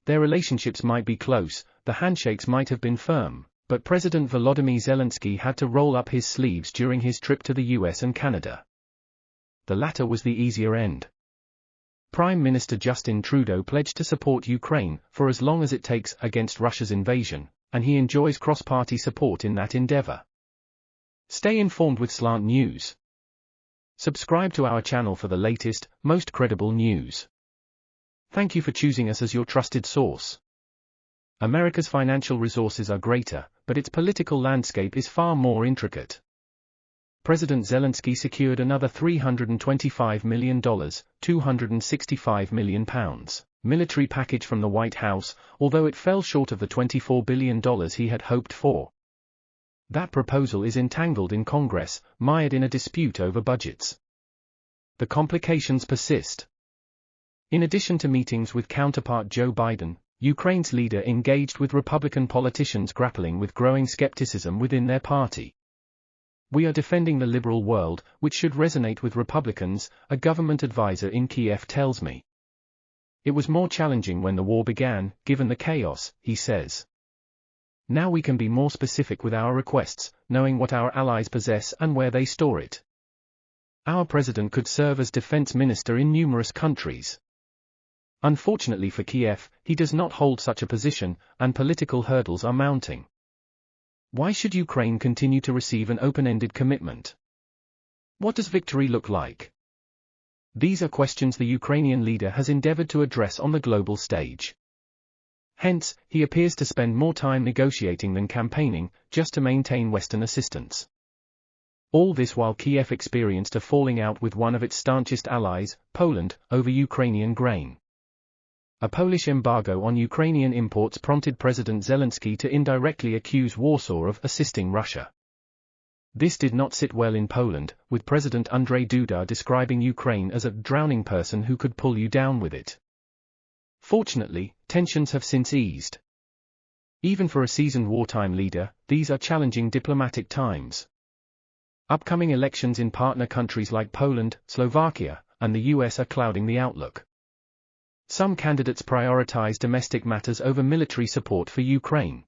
Their relationships might be close, the handshakes might have been firm, but President Volodymyr Zelensky had to roll up his sleeves during his trip to the US and Canada. The latter was the easier end. Prime Minister Justin Trudeau pledged to support Ukraine for as long as it takes against Russia's invasion, and he enjoys cross-party support in that endeavor. Stay informed with Slant News. Subscribe to our channel for the latest, most credible news. Thank you for choosing us as your trusted source. America's financial resources are greater, but its political landscape is far more intricate. President Zelensky secured another $325 million, £265 million, military package from the White House, although it fell short of the $24 billion he had hoped for. That proposal is entangled in Congress, mired in a dispute over budgets. The complications persist. In addition to meetings with counterpart Joe Biden, Ukraine's leader engaged with Republican politicians grappling with growing skepticism within their party. "We are defending the liberal world, which should resonate with Republicans," a government advisor in Kiev tells me. "It was more challenging when the war began, given the chaos," he says. "Now we can be more specific with our requests, knowing what our allies possess and where they store it. Our president could serve as defense minister in numerous countries. Unfortunately for Kiev, he does not hold such a position, and political hurdles are mounting. Why should Ukraine continue to receive an open-ended commitment? What does victory look like?" These are questions the Ukrainian leader has endeavored to address on the global stage. Hence, he appears to spend more time negotiating than campaigning, just to maintain Western assistance. All this while Kiev experienced a falling out with one of its staunchest allies, Poland, over Ukrainian grain. A Polish embargo on Ukrainian imports prompted President Zelensky to indirectly accuse Warsaw of assisting Russia. This did not sit well in Poland, with President Andrzej Duda describing Ukraine as a drowning person who could pull you down with it. Fortunately, tensions have since eased. Even for a seasoned wartime leader, these are challenging diplomatic times. Upcoming elections in partner countries like Poland, Slovakia, and the US are clouding the outlook. Some candidates prioritize domestic matters over military support for Ukraine.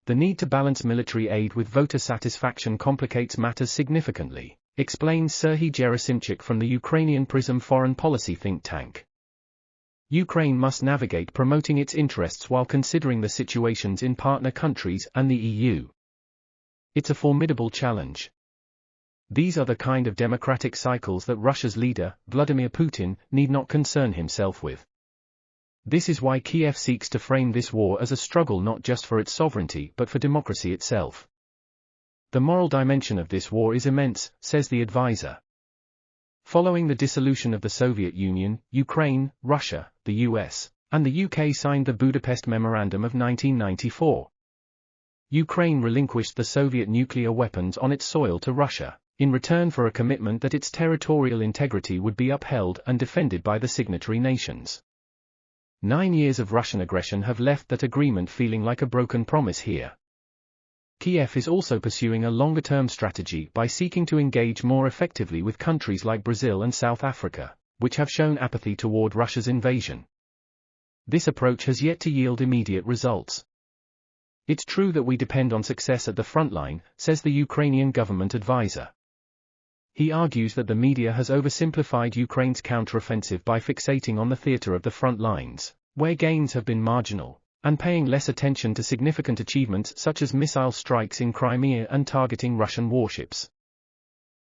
The need to balance military aid with voter satisfaction complicates matters significantly, explains Serhiy Gerasimchuk from the Ukrainian PRISM foreign policy think tank. Ukraine must navigate promoting its interests while considering the situations in partner countries and the EU. It's a formidable challenge. These are the kind of democratic cycles that Russia's leader, Vladimir Putin, need not concern himself with. This is why Kiev seeks to frame this war as a struggle not just for its sovereignty but for democracy itself. The moral dimension of this war is immense, says the advisor. Following the dissolution of the Soviet Union, Ukraine, Russia, the US, and the UK signed the Budapest Memorandum of 1994. Ukraine relinquished the Soviet nuclear weapons on its soil to Russia, in return for a commitment that its territorial integrity would be upheld and defended by the signatory nations. 9 years of Russian aggression have left that agreement feeling like a broken promise here. Kiev is also pursuing a longer-term strategy by seeking to engage more effectively with countries like Brazil and South Africa, which have shown apathy toward Russia's invasion. This approach has yet to yield immediate results. "It's true that we depend on success at the front line," says the Ukrainian government advisor. He argues that the media has oversimplified Ukraine's counteroffensive by fixating on the theater of the front lines, where gains have been marginal, and paying less attention to significant achievements such as missile strikes in Crimea and targeting Russian warships.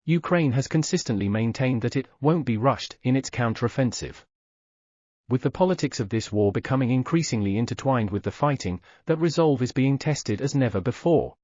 Ukraine has consistently maintained that it won't be rushed in its counteroffensive. With the politics of this war becoming increasingly intertwined with the fighting, that resolve is being tested as never before.